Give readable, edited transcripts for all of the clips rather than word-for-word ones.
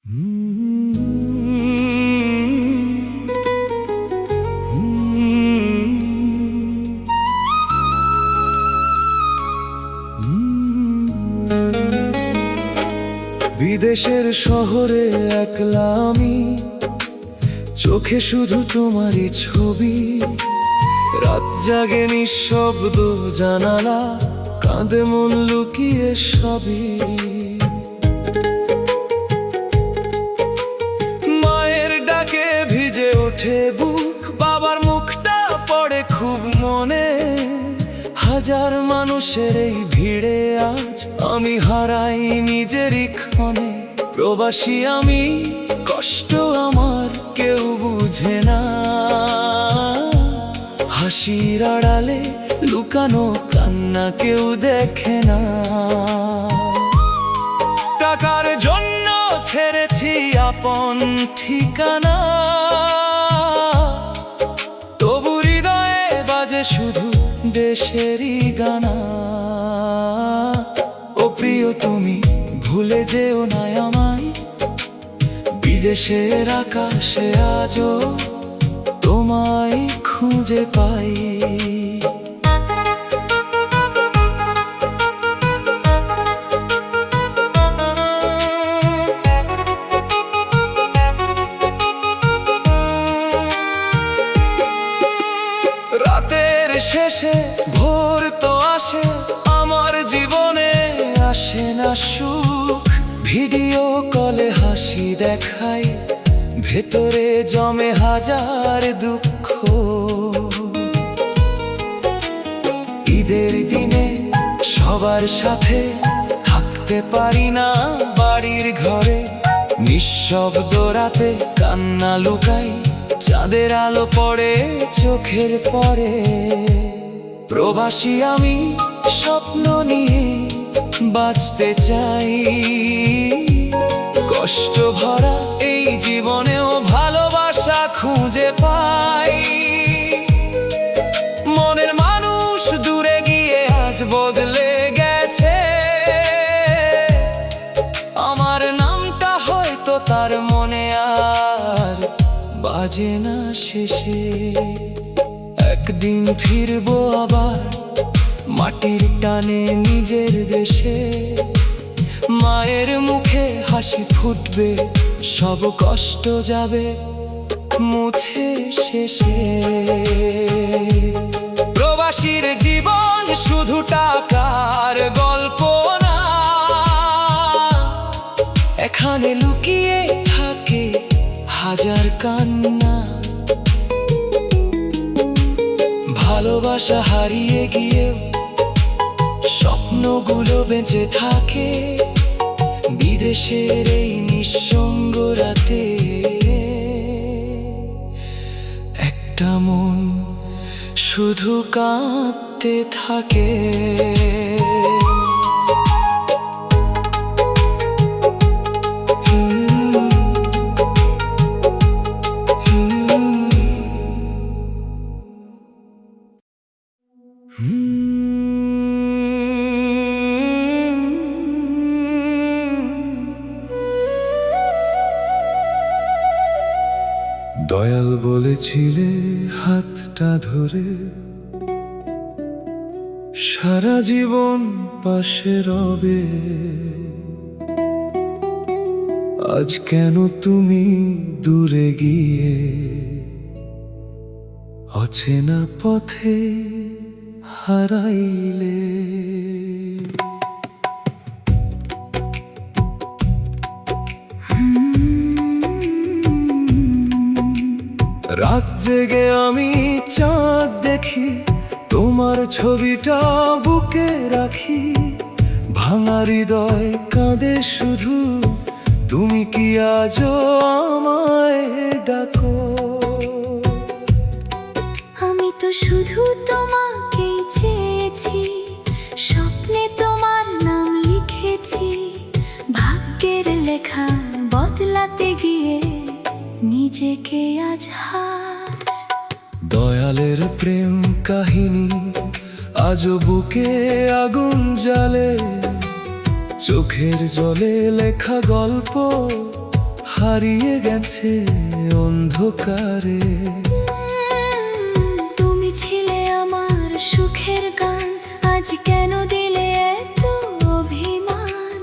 বিদেশের শহরে একলা আমি, চোখে শুধু তোমারই ছবি। রাত জাগে নিঃশব্দ জানালা, কাঁদে মন লুকিয়ে সবই। মায়ের ডাকে ভিজে ওঠে বুক, বাবার মুখটা পড়ে খুব মনে। হাজার মানুষের এই ভিড়ে আজ আমি হারাই নিজেরই ক্ষণে। প্রবাসী আমি, কষ্ট আমার কেউ বুঝে না। হাসির আড়ালে লুকানো কান্না কেউ দেখে না। টাকার জন্য ছেড়েছি আপন ঠিকানা, তবু হৃদয়ে বাজে শুধু দেশেরই গানা। ও প্রিয় তুমি ভুলে যেও না আমায়, বিদেশের আকাশে আজও তোমায় খুঁজে পাই। রাতের শেষে ভোর তো আসে, আমার জীবনে আসে না সুখ। ভিডিও কলে হাসি দেখাই, ভেতরে জমে হাজার দুঃখ। ঈদের দিনে সবার সাথে থাকতে পারি না বাড়ির ঘরে। নিঃশব্দ রাতে কান্না লুকাই, চাঁদের আলো পড়ে চোখের পরে। প্রবাসী আমি, স্বপ্ন নিয়ে বাঁচতে চাই। কষ্ট ভরা এই জীবনেও ভালোবাসা খুঁজে পাই। মনের মানুষ দূরে গিয়ে আজ বদলে গেছে, আমার নামটা হয়তো তার মনে আর বাজে না শেষে। একদিন ফিরবো আবার মাটির টানে নিজের দেশে। মায়ের মুখে হাসি ফুটবে, সব কষ্ট যাবে মুছে শেষে। প্রবাসীর জীবন শুধু টাকার গল্প না, এখানে লুকিয়ে থাকে হাজার কান্না। ভালোবাসা হারিয়ে গিয়েও স্বপ্নগুলো বেঁচে থাকে বিদেশের এই নিঃসঙ্গ রাতে। একটা মন শুধু কাঁদতে থাকে। দয়াল বলেছিলে হাতটা ধরে সারা জীবন পাশে রবে। আজ কেন তুমি দূরে গিয়ে অচেনা পথে হারাইলে? রাত জেগে আমি চাঁদ দেখি, তোমার ছবিটা বুকে রাখি। ভাঙা হৃদয় কাঁদে শুধু, তুমি কি আজও আমায় ডাকো? আমি তো শুধু তোমাকেই চেয়েছি, স্বপ্নে তোমার নাম লিখেছি। ভাগ্যের লেখা বদলাতে গিয়ে নিজেকে আজ হার। দয়ালের প্রেম কাহিনী আজও বুকে আগুন জ্বালে। চোখের জলে লেখা গল্প হারিয়ে গেছে অন্ধকারে। তুমি ছিলে আমার সুখের গান, আজ কেন দিলে এত অভিমান?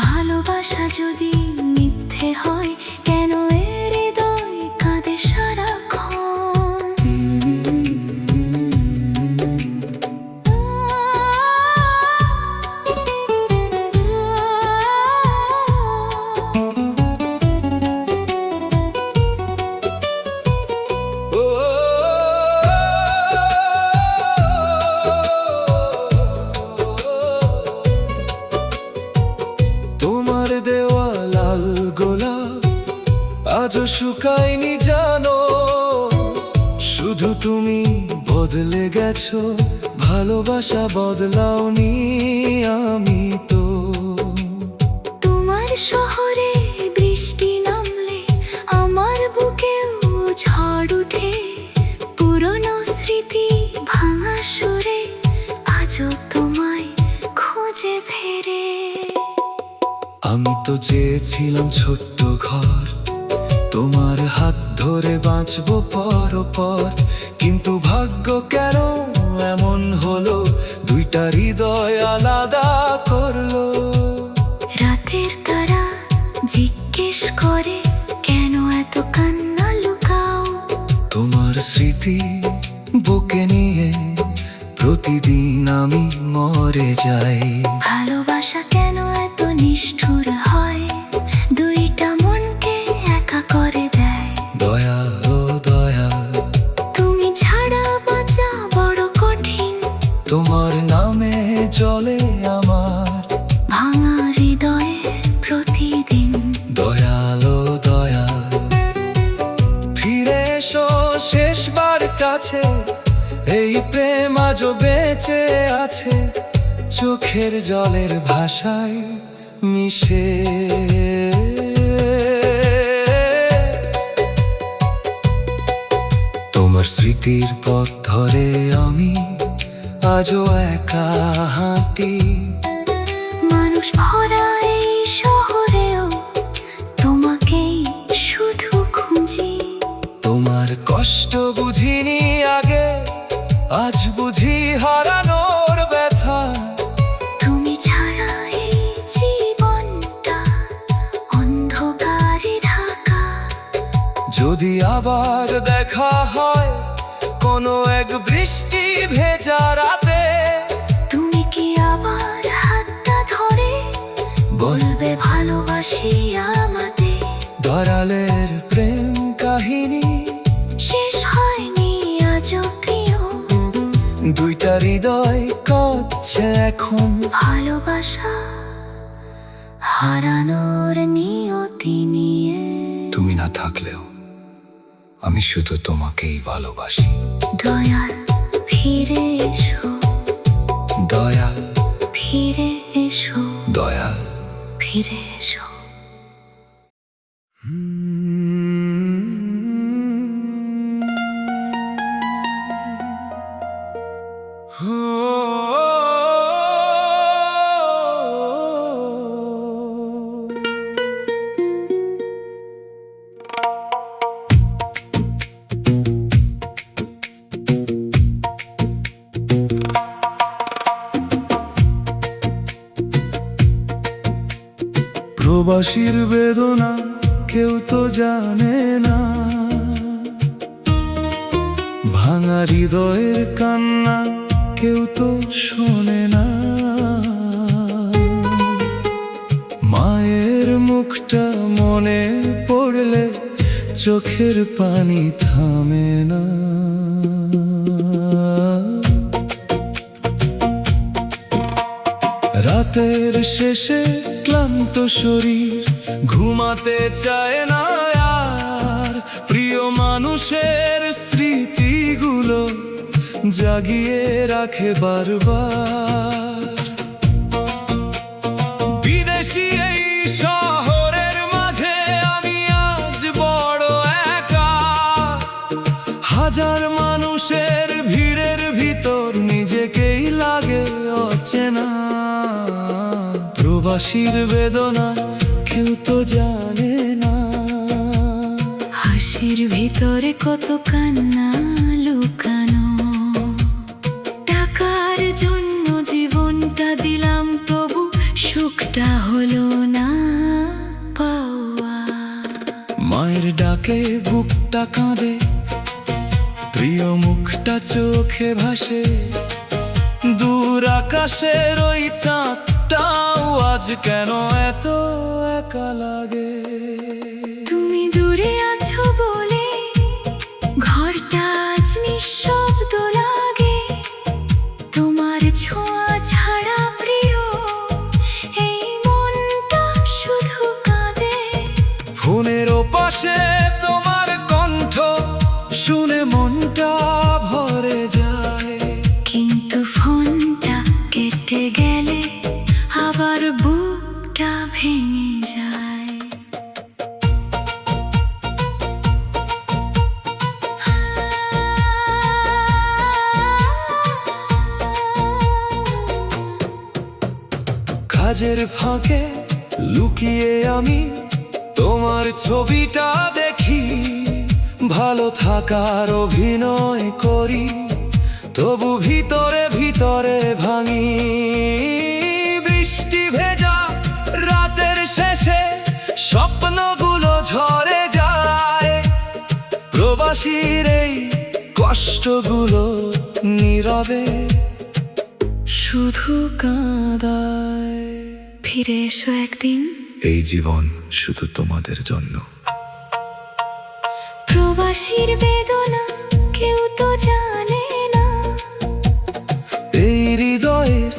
ভালোবাসা যদি মিথ্যে হয়, কেন এ হৃদয় কাঁদে সারাক্ষণ? তোমার দেওয়া লাল গোলাপ আজও শুকায়নি জানো, শুধু তুমি বদলে গেছো, ভালোবাসা বদলাওনি আমি তো। তোমার শহরে বৃষ্টি নামলে আমার বুকেও ঝড় উঠে, পুরনো স্মৃতি ভাঙা সুরে আজও তোমায় খুঁজে ফেরে। আমি তো চেয়েছিলাম ছোট্ট ঘর, তোমার হাত ধরে বাঁচবো পর, কিন্তু ভাগ্য কেন এমন হলো, দুইটা হৃদয় আলাদা করলো। রাতের তারা জিজ্ঞেস করে, কেন এত কান্না লুকাও? তোমার স্মৃতি বুকে নিয়ে প্রতিদিন আমি মরে যাই। ভালোবাসা কেন এত নিষ্ঠুর হয়, দুইটা মনকে একা করে দেয়? দয়া ও দয়া, তুমি ছাড়া বাঁচা বড় কঠিন, তোমার নামে চলে আমার ভাঙা হৃদয়ে প্রতিদিন। দয়ালো দয়া, ফিরে এসো শেষবার কাছে, এই প্রেম আজও বেঁচে আছে, চোখের জলের ভাষায় মিশে। তোমার স্মৃতির পথ ধরে আমি আজও একা হাঁটি। মানুষ ভরা এই শহরেও তোমাকেই শুধু খুঁজি। তোমার কষ্ট বুঝিনি আগে, আজ বুঝি হারানোর ব্যথা। তুমি ছাড়া এই জীবনটা অন্ধকারে ঢাকা। যদি আবার দেখা হয় কোনো এক বৃষ্টি ভেজা রাতে, তুমি কি আবার হাতটা ধরে বলবে ভালোবাসি আমাদের? ধরালের প্রেম কাহিনী শেষ হয়নি আজও প্রিয়, দুইটা হৃদয় কাঁদছে এখন। ভালোবাসা হারানোর নিয়তি নিয়ে। তুমি না থাকলেও আমি শুধু তোমাকেই ভালোবাসি। দয়াল ফিরে এসো, দয়াল ফিরে এসো, দয়াল ফিরে এসো। প্রবাসীর বেদনা কেউ তো জানে না, ভাঙা হৃদয়ের কান্না কেউ তো শোনে না। মায়ের মুখটা মনে পড়লে চোখের পানি থামে না। রাতের শেষে ক্লান্ত শরীর ঘুমাতে চায় না আর, প্রিয় মানুষের স্মৃতিগুলো জাগিয়ে রাখে বারবার। বিদেশি এই শহরের মাঝে আমি আজ বড় একা, হাজার মানুষের ভিড়ের ভিতর নিজেকেই লাগে অচেনা। প্রবাসীর বেদনা কেউ তো জানে না। ভিতরে কত কান্না লুকানো। টাকার জন্য জীবনটা দিলাম, তবু সুখটা হলো না পাওয়া। মায়ের ডাকে বুকটা কাঁদে, প্রিয় মুখটা চোখে ভাসে, দূর আকাশের ওই চাঁদটাও আজ কেন এত একা লাগে। তুমি দূরে আছো বলে ঘরটা আজ নিঃশব্দ লাগে। তোমার ছোঁয়া ছাড়া প্রিয় এই মনটা শুধু কাঁদে। ফোনের ওপাশে তোমার কণ্ঠ শুনে মনটা ভরে যায়, কিন্তু ফোনটা কেটে গেলে আবার বুকটা ভেঙে যায়। কাজের ফাঁকে লুকিয়ে আমি তোমার ছবিটা দেখি, ভালো থাকার অভিনয় করি, তবু ভিতরে ভিতরে ভাঙি। বৃষ্টি ভেজা রাতের শেষে স্বপ্নগুলো ঝরে যায়, প্রবাসীর এই কষ্টগুলো নীরবে শুধু কাঁদায়। ফিরে এসো একদিন, এই জীবন শুধু তোমাদের জন্য। প্রবাসীর বেদনা কেউ তো জানে না, এই হৃদয়ের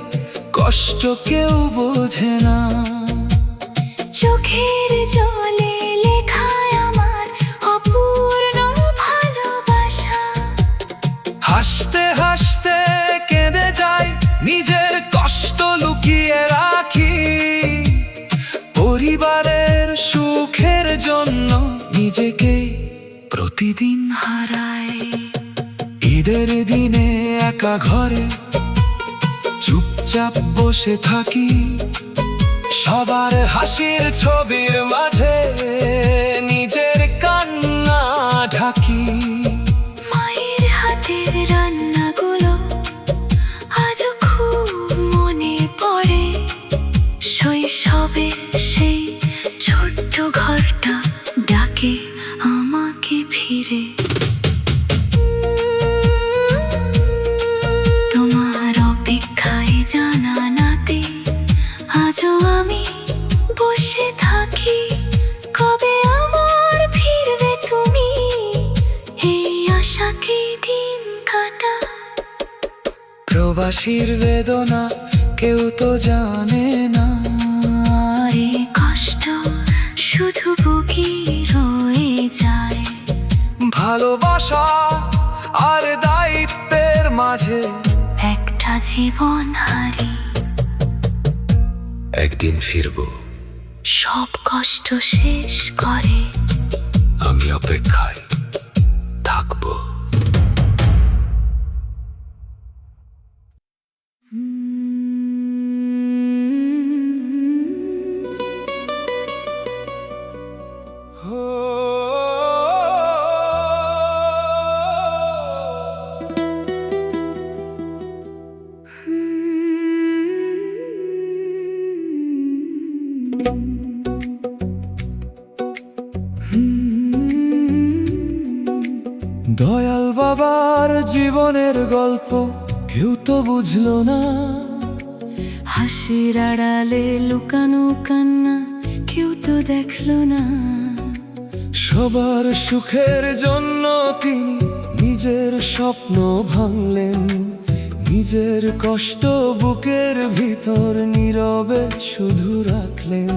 কষ্ট কেউ বোঝে না। চোখের জলে লেখায় আমার অপূর্ণ ভালোবাসা। হাসতে হাসতে কেঁদে যাই, নিজের কষ্ট লুকিয়ে রাখি, পরিবারের সুখের জন্য নিজেকে প্রতিদিন হারায়। ঈদের দিনে একা ঘরে চুপচাপ বসে থাকি, সবার হাসির ছবির মাঝে নিজের কান্না ঢাকি। মায়ের হাতের রান্নাগুলো আজও খুব মনে পড়ে, শৈশবের সেই ছোট্ট ঘরটা ডাকে আমাকে ফিরে। তোমার অপেক্ষায় জানালাতে আজও আমি বসে থাকি, কবে আবার ফিরবে তুমি, এই আশাকে দিন কাটা। প্রবাসীর বেদনা কেউ তো জানে না, আর এই কষ্ট শুধু বুকে রয়ে যায়। ভালোবাসা আর দায়িত্বের মাঝে একটা জীবন হারি, একদিন ফিরবো, সব কষ্ট শেষ করে। আমি অপেক্ষায় থাকবো। দয়াল বাবার জীবনের গল্প কেউ তো বুঝলো না, হাসির আড়ালে লুকানো কান্না কেউ তো দেখলো না। সবার সুখের জন্য তিনি নিজের স্বপ্ন ভাঙলেন, নিজের কষ্ট বুকের ভিতর নীরবে শুধু রাখলেন।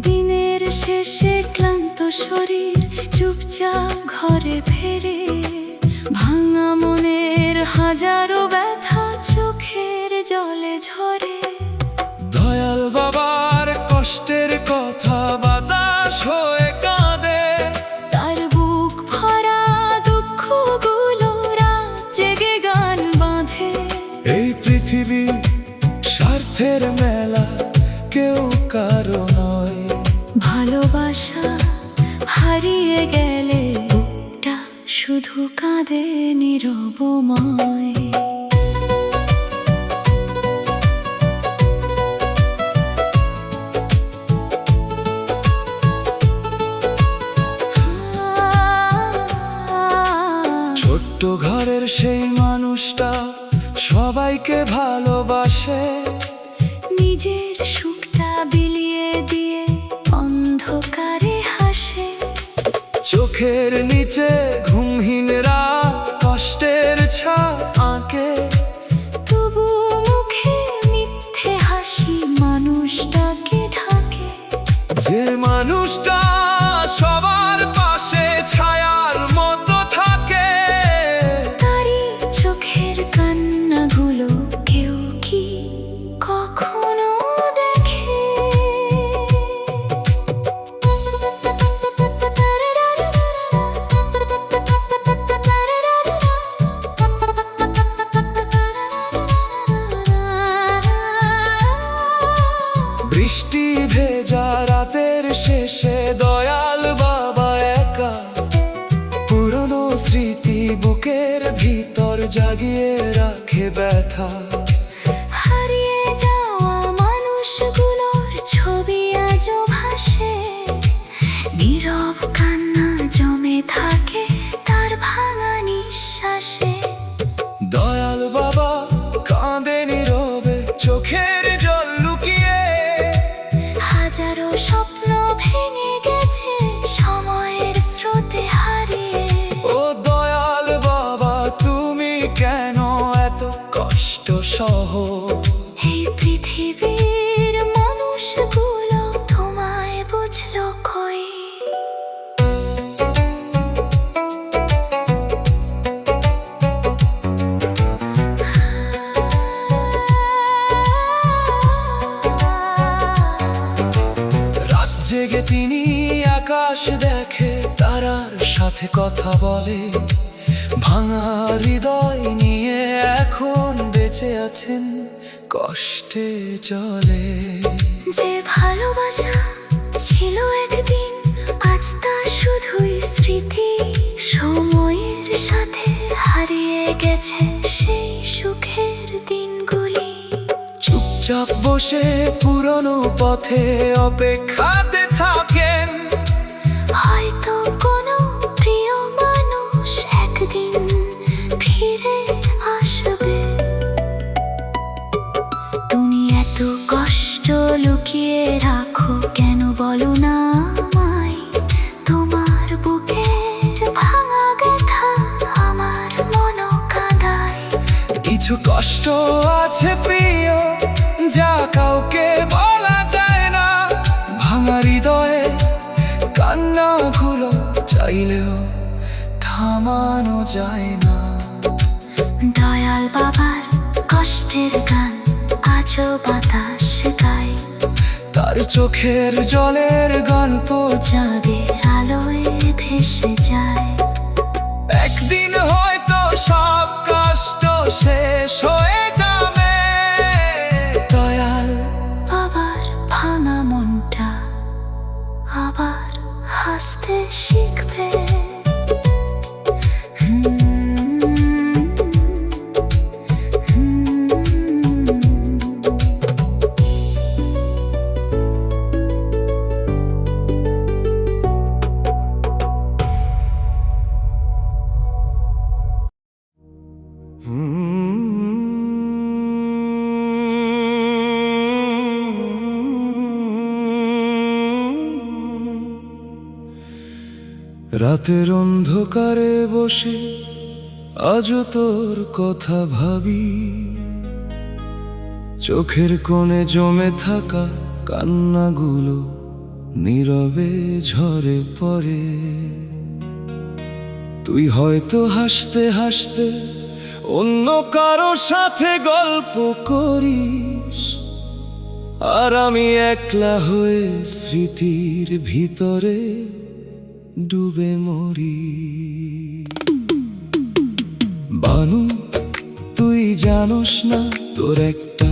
দিনের শেষে ক্লান্ত শরীর চুপচাপ ঘরে ফেরে, ভাঙা মনের হাজারো ব্যথা চোখের জলে ঝরে। দয়াল বাবার কষ্টের কথা বাতাস হয়ে কাঁদে, তার বুক ভরা দুঃখগুলো রাত জেগে গান বাঁধে। এই পৃথিবী স্বার্থের মেলা কেউ কারো নয়, ভালোবাসা হারিয়ে গেলে বুকটা শুধু কাঁদে নীরবময়। ছোট্ট ঘরের সেই মানুষটা সবাইকে ভালোবাসে, নিজের সুখটা বিলিয়ে দিয়ে অন্ধকারে হাসে। চোখের নিচে ঘুমহীন রাত কষ্টের ছাপ আঁকে, তবু মুখে মিথ্যে হাসি মানুষটাকে ঢাকে। যে মানুষটা সবার পাশে ছায়ার মতো থাকে, তারই চোখের কান্নাগুলো কেউ কি কখনো দেখে? বৃষ্টি ভেজা রাতের শেষে দয়াল বাবা একা, পুরনো স্মৃতি বুকের ভিতর জাগিয়ে রাখে ব্যথা। হারিয়ে যাওয়া মানুষগুলোর ছবি আজও ভাসে, নীরব কান্না জমে থাকে তার ভাঙা নিঃশ্বাসে। দয়াল বাবা কাঁদে নীরবে চোখের জল লুকিয়ে, হাজারো স্বপ্ন ভেঙে গেছে সময়ের স্রোতে হারিয়ে। ও দয়াল বাবা তুমি কেন এত কষ্ট সহ? এই পৃথিবীর মানুষগুলো তোমায় বুঝলো কই? রাত জেগে তিনি আকাশ দেখে, তারার সাথে কথা বলে, ভাঙা হৃদয় নিয়ে এখন বেঁচে আছেন কষ্টে জলে। যে ভালোবাসা ছিল একদিন আজ তা শুধুই স্মৃতি, সময়ের সাথে হারিয়ে গেছে সেই সুখের দিনগুলি। চুপচাপ বসে পুরনো পথে অপেক্ষাতে থাকেন, হয়তো কোনো প্রিয় মানুষ একদিন ফিরে আসবে। তুমি এত কষ্ট লুকিয়ে রাখো কেন বলো না আমায়? তোমার বুকের ভাঙা ব্যথা আমার মনও কাঁদায়। কিছু কষ্ট আছে প্রিয় যা কাউকে বলা যায় না, ভাঙা হৃদয়ে কান্নাগুলো চাইলেও থামানো যায় না। দয়াল বাবার কষ্টের গান আজও বাতাস গায়, তার চোখের জলের গল্প চাঁদের আলোয় ভেসে যায়। একদিন হয়তো সব কষ্ট শেষ হয়ে যাবে, দয়াল বাবার ভাঙা মনটা আবার হাসতে শিখবে। রাতের অন্ধকারে বসে আজও তোর কথা ভাবি, চোখের কোণে জমে থাকা কান্নাগুলো নীরবে ঝরে পড়ে। তুই হয়তো হাসতে হাসতে অন্য কারো সাথে গল্প করিস, আর আমি একলা হয়ে স্মৃতির ভিতরে ডুবে মরি। বানু তুই জানোস না তোর একটা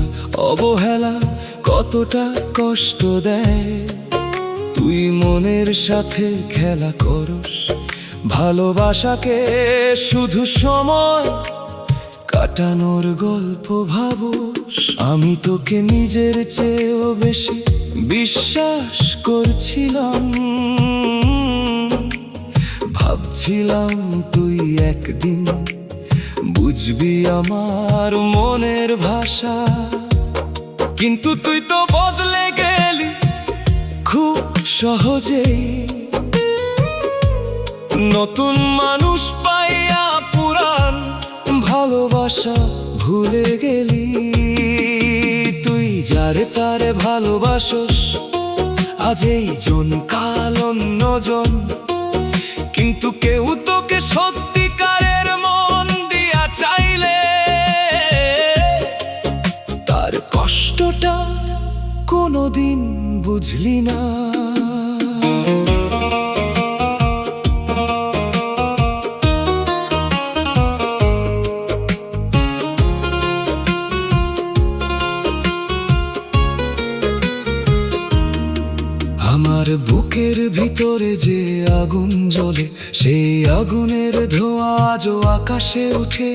অবহেলা কতটা কষ্ট দেয়। তুই মনের সাথে খেলা করস, ভালোবাসাকে শুধু সময় কাটানোর গল্প ভাবোস। আমি তোকে নিজের চেয়েও বেশি বিশ্বাস করছিলাম। ভাবছিলাম তুই একদিন বুঝবি আমার মনের ভাষা, কিন্তু তুই তো বদলে গেলি খুব সহজেই। নতুন মানুষ পাইয়া পুরান ভালোবাসা ভুলে গেলি। তুই যারে তারে ভালোবাসস, আজ এই জন কাল অন্যজন, কিন্তু কেউ তোকে সত্যিকারের মন দিয়া চাইলে তার কষ্টটা কোনোদিন বুঝলি না। আমার বুকের ভিতরে যে আগুন জ্বলে, সেই আগুনের ধোঁয়া আজও আকাশে উঠে।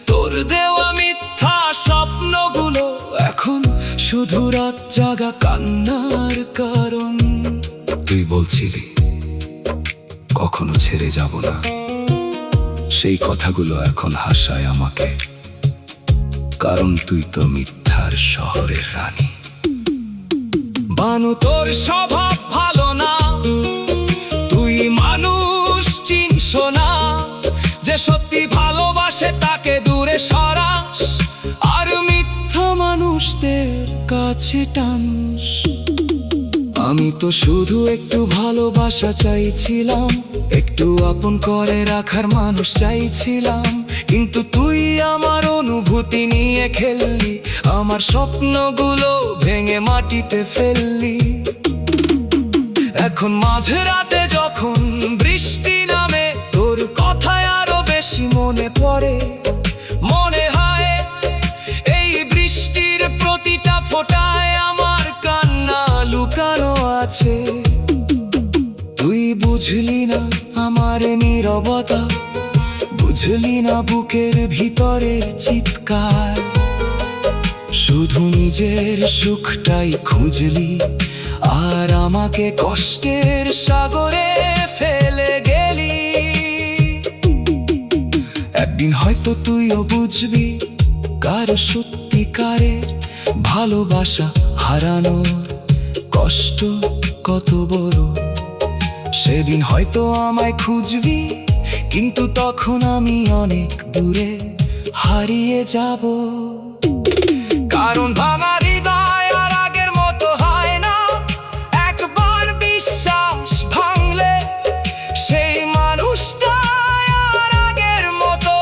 তোর দেওয়া মিথ্যা স্বপ্নগুলো এখন শুধু রাত জাগা কান্নার কারণ। তুই বলছিলি কখনো ছেড়ে যাব না, সেই কথাগুলো এখন হাসায় আমাকে, কারণ তুই তো মিথ্যার শহরের রানী। বানু তোর স্বভাব ভালো না, তুই মানুষ চিনস না। যে সত্যি ভালোবাসে তাকে দূরে সরাস, আর মিথ্যা মানুষদের কাছে টানস। আমি তো শুধু একটু ভালোবাসা চাইছিলাম, একটু আপন করে রাখার মানুষ চাইছিলাম, কিন্তু তুই আমার অনুভূতি নিয়ে খেললি, আমার স্বপ্নগুলো ভেঙে মাটিতে ফেললি। এখন মাঝে রাতে যখন বৃষ্টি নামে, তোর কথায় আরো বেশি মনে পড়ে। মনে হয় এই বৃষ্টির প্রতিটা ফোঁটায় আমার কান্না লুকানো আছে। তুই বুঝলি না আমার নীরবতা, বুঝলি না বুকের ভিতরের চিৎকার। শুধু নিজের সুখটাই খুঁজলি, আর আমাকে কষ্টের সাগরে ফেলে গেলি। একদিন হয়তো তুইও বুঝবি কার সত্যিকারের ভালোবাসা হারানোর কষ্ট কত বড়। সেদিন হয়তো আমায় খুঁজবি, কিন্তু তখন আমি অনেক দূরে হারিয়ে যাব। কারণ ভাঙা হৃদয় আর আগের মতো হয় না, একবার বিশ্বাস ভাঙলে সেই মানুষটা আর আগের মতো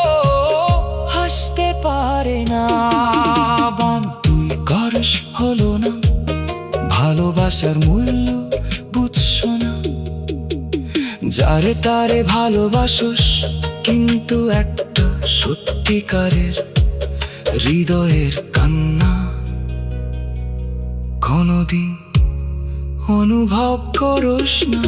হাসতে পারে না। বান তুই করস হলো না, ভালোবাসার মূল্য বুঝছ না। যারে তারে ভালোবাসস, কিন্তু একটা সত্যিকারের হৃদয়ের কান্না কোনোদিন অনুভব করস না।